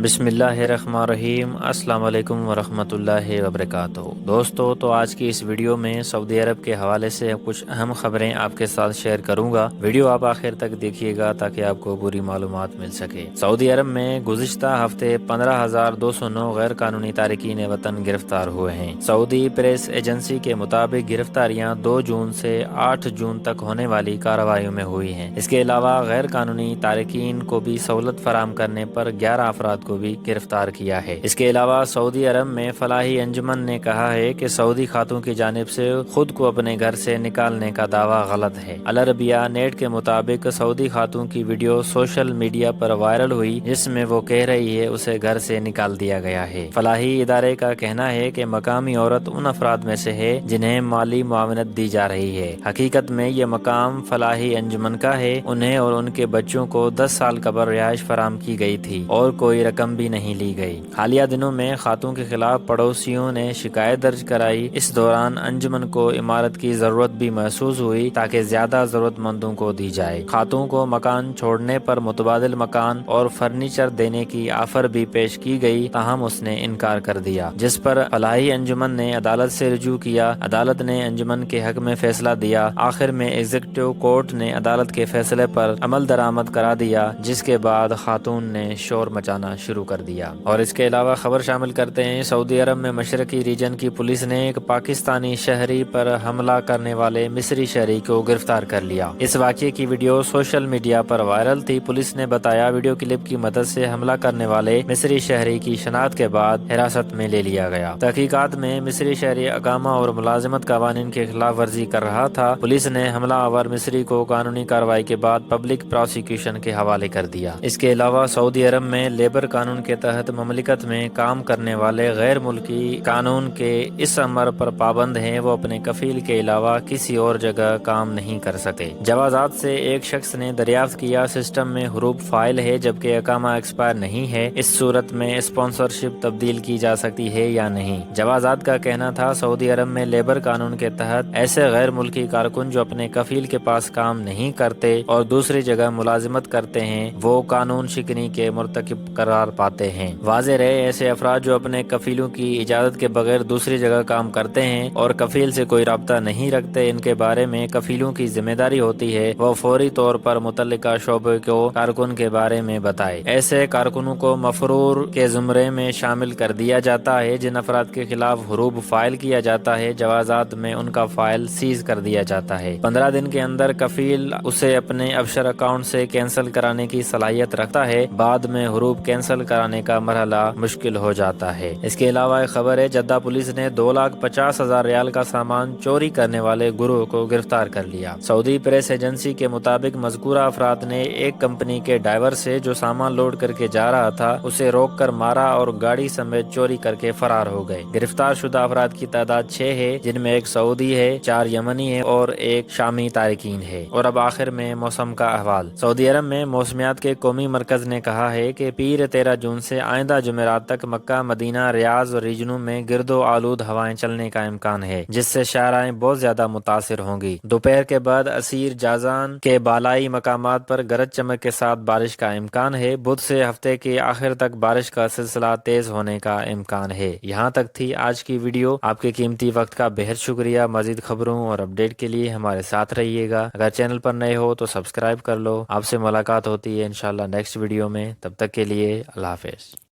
بسم اللہ الرحمن الرحیم۔ السلام علیکم ورحمۃ اللہ وبرکاتہ۔ دوستو، تو آج کی اس ویڈیو میں سعودی عرب کے حوالے سے کچھ اہم خبریں آپ کے ساتھ شیئر کروں گا۔ ویڈیو آپ آخر تک دیکھیے گا تاکہ آپ کو پوری معلومات مل سکے۔ سعودی عرب میں گزشتہ ہفتے 15,209 غیر قانونی تارکین وطن گرفتار ہوئے ہیں۔ سعودی پریس ایجنسی کے مطابق گرفتاریاں 2 جون سے 8 جون تک ہونے والی کارروائیوں میں ہوئی ہیں۔ اس کے علاوہ غیر قانونی تارکین کو بھی سہولت فراہم کرنے پر 11 افراد کو بھی گرفتار کیا ہے۔ اس کے علاوہ سعودی عرب میں فلاحی انجمن نے کہا ہے کہ سعودی خاتون کی جانب سے خود کو اپنے گھر سے نکالنے کا دعویٰ غلط ہے۔ العربیہ نیٹ کے مطابق سعودی خاتون کی ویڈیو سوشل میڈیا پر وائرل ہوئی جس میں وہ کہہ رہی ہے اسے گھر سے نکال دیا گیا ہے۔ فلاحی ادارے کا کہنا ہے کہ مقامی عورت ان افراد میں سے ہے جنہیں مالی معاونت دی جا رہی ہے۔ حقیقت میں یہ مقام فلاحی انجمن کا ہے۔ انہیں اور ان کے بچوں کو 10 سال قبل رہائش فراہم کی گئی تھی اور کوئی رقم بھی نہیں لی گئی۔ حالیہ دنوں میں خاتون کے خلاف پڑوسیوں نے شکایت درج کرائی۔ اس دوران انجمن کو عمارت کی ضرورت بھی محسوس ہوئی تاکہ زیادہ ضرورت مندوں کو دی جائے۔ خاتون کو مکان چھوڑنے پر متبادل مکان اور فرنیچر دینے کی آفر بھی پیش کی گئی، تاہم اس نے انکار کر دیا، جس پر فلاحی انجمن نے عدالت سے رجوع کیا۔ عدالت نے انجمن کے حق میں فیصلہ دیا۔ آخر میں ایگزیکٹو کورٹ نے عدالت کے فیصلے پر عمل درآمد کرا دیا، جس کے بعد خاتون نے شور مچانا شروع کر دیا۔ اور اس کے علاوہ خبر شامل کرتے ہیں، سعودی عرب میں مشرقی ریجن کی پولیس نے ایک پاکستانی شہری پر حملہ کرنے والے مصری شہری کو گرفتار کر لیا۔ اس واقعے کی ویڈیو سوشل میڈیا پر وائرل تھی۔ پولیس نے بتایا ویڈیو کلپ کی مدد سے حملہ کرنے والے مصری شہری کی شناخت کے بعد حراست میں لے لیا گیا۔ تحقیقات میں مصری شہری اقامہ اور ملازمت قوانین کی خلاف ورزی کر رہا تھا۔ پولیس نے حملہ آور مصری کو قانونی کارروائی کے بعد پبلک پراسیکیوشن کے حوالے کر دیا۔ اس کے علاوہ سعودی عرب میں لیبر قانون کے تحت مملکت میں کام کرنے والے غیر ملکی قانون کے اس امر پر پابند ہیں، وہ اپنے کفیل کے علاوہ کسی اور جگہ کام نہیں کر سکتے۔ جوازات سے ایک شخص نے دریافت کیا سسٹم میں حروف فائل ہے جبکہ اقامہ ایکسپائر نہیں ہے، اس صورت میں اسپانسرشپ تبدیل کی جا سکتی ہے یا نہیں۔ جوازات کا کہنا تھا سعودی عرب میں لیبر قانون کے تحت ایسے غیر ملکی کارکن جو اپنے کفیل کے پاس کام نہیں کرتے اور دوسری جگہ ملازمت کرتے ہیں، وہ قانون شکنی کے مرتکب قرار پاتے ہیں۔ واضح رہے، ایسے افراد جو اپنے کفیلوں کی اجازت کے بغیر دوسری جگہ کام کرتے ہیں اور کفیل سے کوئی رابطہ نہیں رکھتے، ان کے بارے میں کفیلوں کی ذمہ داری ہوتی ہے وہ فوری طور پر متعلقہ شعبے کو کارکن کے بارے میں بتائے۔ ایسے کارکنوں کو مفرور کے زمرے میں شامل کر دیا جاتا ہے۔ جن افراد کے خلاف حروب فائل کیا جاتا ہے، جوازات میں ان کا فائل سیز کر دیا جاتا ہے۔ 15 دن کے اندر کفیل اسے اپنے ابشر اکاؤنٹ سے کینسل کرانے کی صلاحیت رکھتا ہے، بعد میں حروب کینسل کرانے کا مرحلہ مشکل ہو جاتا ہے۔ اس کے علاوہ ایک خبر ہے، جدہ پولیس نے 2,50,000 ریال کا سامان چوری کرنے والے گروہ کو گرفتار کر لیا۔ سعودی پریس ایجنسی کے مطابق مذکورہ افراد نے ایک کمپنی کے ڈرائیور سے جو سامان لوڈ کر کے جا رہا تھا اسے روک کر مارا اور گاڑی سمیت چوری کر کے فرار ہو گئے۔ گرفتار شدہ افراد کی تعداد 6 ہے، جن میں ایک سعودی ہے، 4 یمنی ہے اور ایک شامی تارکین ہے۔ اور اب آخر میں موسم کا احوال۔ سعودی عرب میں موسمیات کے قومی مرکز نے کہا ہے کہ پیر 13 جون سے آئندہ جمعرات تک مکہ، مدینہ، ریاض اور ریجنوں میں گرد و آلود ہوائیں چلنے کا امکان ہے، جس سے شاہراہیں بہت زیادہ متاثر ہوں گی۔ دوپہر کے بعد عسیر جازان کے بالائی مقامات پر گرج چمک کے ساتھ بارش کا امکان ہے۔ بدھ سے ہفتے کے آخر تک بارش کا سلسلہ تیز ہونے کا امکان ہے۔ یہاں تک تھی آج کی ویڈیو۔ آپ کے قیمتی وقت کا بہت شکریہ۔ مزید خبروں اور اپڈیٹ کے لیے ہمارے ساتھ رہیے گا۔ اگر چینل پر نئے ہو تو سبسکرائب کر لو۔ آپ سے ملاقات ہوتی ہے انشاءاللہ نیکسٹ ویڈیو میں، تب تک کے لیے اللہ حافظ۔